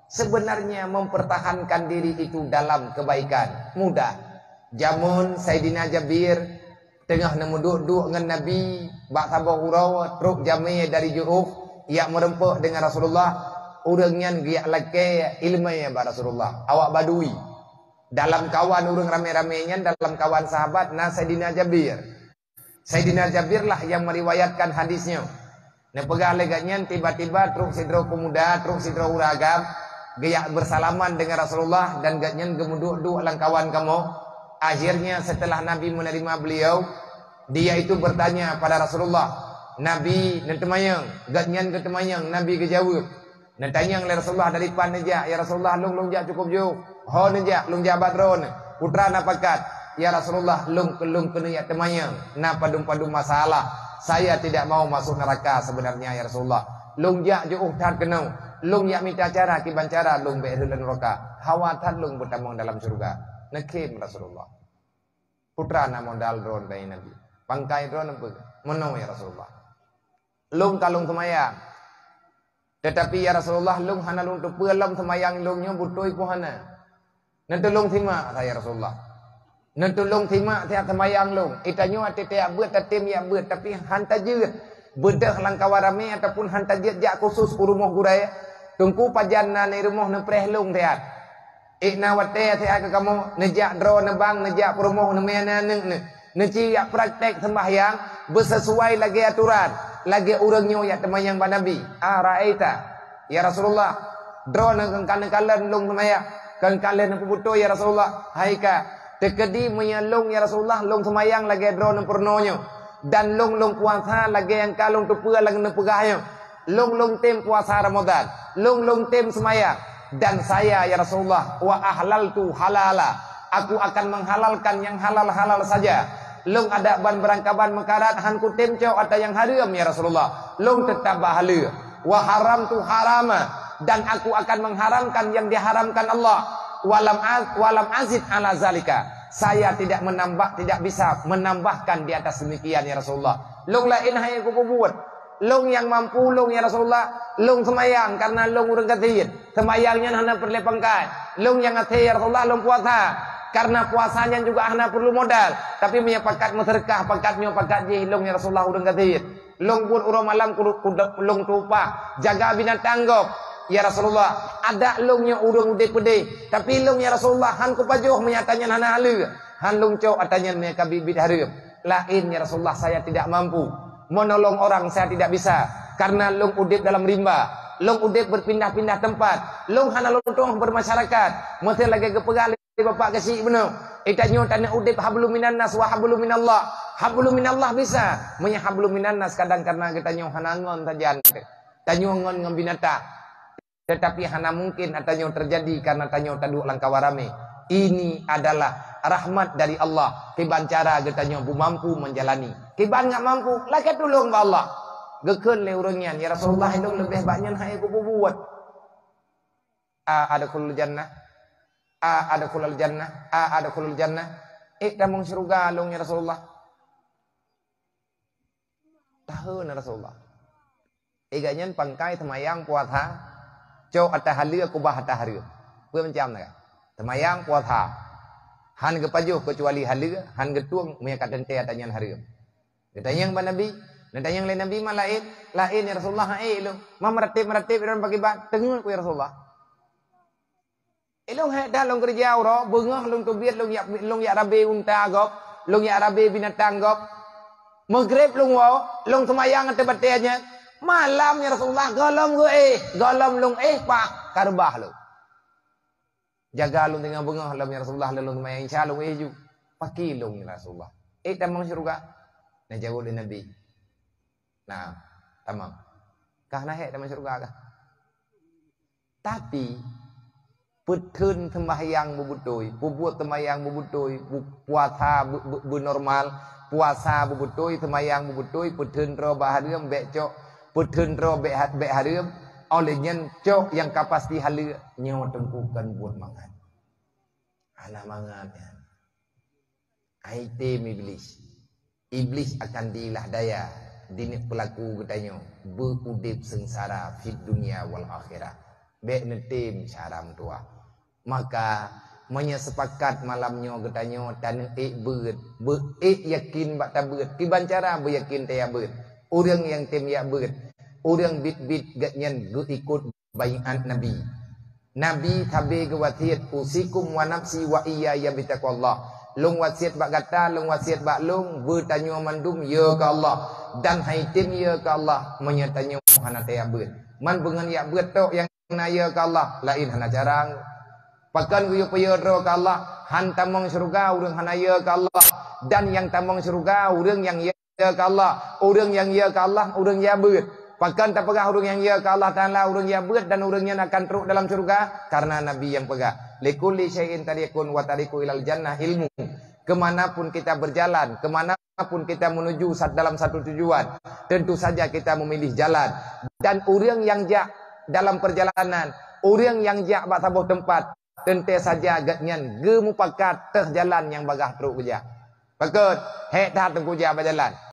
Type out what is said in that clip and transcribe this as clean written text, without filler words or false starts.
Sebenarnya mempertahankan diri itu dalam kebaikan mudah. Jamun Sayyidina Jabir tengah nemu duduk dengan Nabi bak sabah hurau truk jamai dari Ju'uf ia merempuk dengan Rasulullah urangnya giak lake ilmu ya Rasulullah awak badui dalam kawan urang rame-ramenya dalam kawan sahabat nah Sayyidina Jabir lah yang meriwayatkan hadisnya. Nah pegang leganya tiba-tiba truk sidro pemuda truk sidro uragam giak bersalaman dengan Rasulullah dan gatnya gemuduk-duk lang kawan kamu. Akhirnya setelah Nabi menerima beliau, dia itu bertanya pada Rasulullah, Nabi nentemayang, gatnyan ketemayang, Nabi kejawab. Nentanyang le Rasulullah dari pan neja, ya Rasulullah lung jak cukup jauh. Ho neja, lung jabat ron. Putra napakat, ya Rasulullah lung kena ya temayang. Na padum-padum masalah. Saya tidak mau masuk neraka sebenarnya ya Rasulullah. Lung jak jauh tan kenau. Lung jak minta cara kiban cara lung be neraka. Hawatan lung bertamang dalam surga. Nakim Rasulullah. Putra na modal ron dari Nabi. Pangkai ron apa? Menau ya Rasulullah. Lung kalung semayang. Tetapi ya Rasulullah lung hana lung tu pelam semayang lungnya butoi puhana. Nanti lung thima saya Rasulullah. Nanti lung thima tiap semayang lung. Itanyo ati tiap buat tatim ya buat tapi hanta jeut. Bedah langkawarame ataupun hanta jeut jak khusus urumuh guraya. Tungku pajanna ni rumuh nepreh lung tiap. Ikna wate saya ke kamu nejak dro nebang nejak promoh nemena neci yak praktek sembahyang bersesuai lagi aturan lagi urangnya ya temayang ba Nabi raita ya Rasulullah dro nang kan lung sembahyang kan kalen puto ya Rasulullah haika tekedi menyalung ya Rasulullah lung sembahyang lagi dro nang purnonyo dan lung puasa lagi yang kalung tupua lagi nang pegahyo lung tem puasa Ramadan lung tem sembahyang. Dan saya ya Rasulullah wa ahlaltu halala aku akan menghalalkan yang halal-halal saja. Long ada ban berangkaban mekarat han ku temcau ada yang haram ya Rasulullah. Long tetap bahalu wa haramtu harama dan aku akan mengharamkan yang diharamkan Allah. Walam azid ala zalika. Saya tidak bisa menambahkan di atas demikian ya Rasulullah. Long lain hai aku buat. Long yang mampu long ya Rasulullah long semayang karena long urang katid semayangnya hana perlu pangkat long yang ate ya Rasulullah long puasa karena puasanya juga hana perlu modal tapi punya pakat masyarakat pakatnya pakat je long ya Rasulullah urang katid long pun urang malam long tupa jaga binatang gop ya Rasulullah ada longnya urang ude pede tapi long ya Rasulullah han ku pajuh menyatanya hana halu han long cau atanya mereka bibit harum lain ya Rasulullah saya tidak mampu menolong orang saya tidak bisa karena long udip dalam rimba long udip berpindah-pindah tempat long hana long tong bermasyarakat mesti lagi kepegal bapak kasih benar itanyo tanah udip hablum minan nas wa hablum minallah hablum minallah bisa menya hablum minan nas kadang karena kita nyo hana ngon tajan tanyo ngon binatang tetapi hana mungkin atanyo terjadi karena tanyo taduk langkawarame ini adalah rahmat dari Allah. Kiban cara getanya bu mampu menjalani. Kiban enggak mampu, lagi tolong ba Allah. Gekeun le urangnya ya Rasulullah itu lebih banyak hai ku buat. Ada kulul jannah. Ada kulul jannah. Ada kulul jannah. Damong surga long ya Rasulullah. Tahu na Rasulullah. Ganyan pangkai semayang puasa. Cau atahalia kubah ataharia. Gue mencam na. Semayang puasa. Han kepajuh kecuali halia, han getuang punya kadente atanyan haria. Ditanya yang Nabi, ditanya yang lain Nabi mah lain ya Rasulullah lu. Mah meratib dan bagi bak tengul ku ya Rasulullah. Ilung dah long kerja ro, beungah long tubiat long ya rabe unta gop, long ya rabe binatang gop. Maghrib long wao, long semayang ate batenya. Malam ya Rasulullah golom long pak karbah lu. Jaga lung dengan bengah lam ya Rasulullah lalu mayang insya Allah ju paki lung ya Rasulullah tamang surga nah jawab oleh Nabi nah tamam karena tamang surga kah tapi petun sembahyang bubutoi bubuat sembahyang bubutoi puasa normal puasa bubutoi sembahyang bubutoi petun ro baharum becok petun ro be harum oleh nyen cok yang kapas di halu nyawa tengkukan buat mangan. Anak mangan ya. Aitem iblis. Iblis akan diilah daya dinik pelaku getanyo beudip sengsara fid dunia wal akhirah. Bek netim caram tua. Maka menyesepakat malamnya getanyo tan beut yakin bak tabeut kiban cara beryakin taya beut urang yang tim ya beut urang bit gatnyen ge ikut baiat nabi tabe ge wasiat usikum wa nafsi wa iya ya bitaqallah long wasiat bak kata long wasiat bak long bertanyo mandum ya ka Allah dan hai tim ya ka Allah menyetanyo hana taya beut man bengan ya beut tok yang na ya ka Allah lain hana jarang pakan kuyu payero ka Allah han tamong surga urang hanaya ka Allah dan yang tamong surga urang yang ya ka Allah urang yang ya ka Allah urang ya beut pakan tak pegah urang yang ya ka Allah taala urang ya beut dan urangnya akan teruk dalam surga karena nabi yang pegah likulli syai'in tariqun wa tariqu ilal jannah ilmu kemanapun kita berjalan kemanapun kita menuju dalam satu tujuan tentu saja kita memilih jalan dan urang yang jak dalam perjalanan urang yang jak bak sabuh tempat tentu saja gatnyan ge mupakat teh jalan yang bagah teruk beja. Pakut hek dah tengku ja berjalan.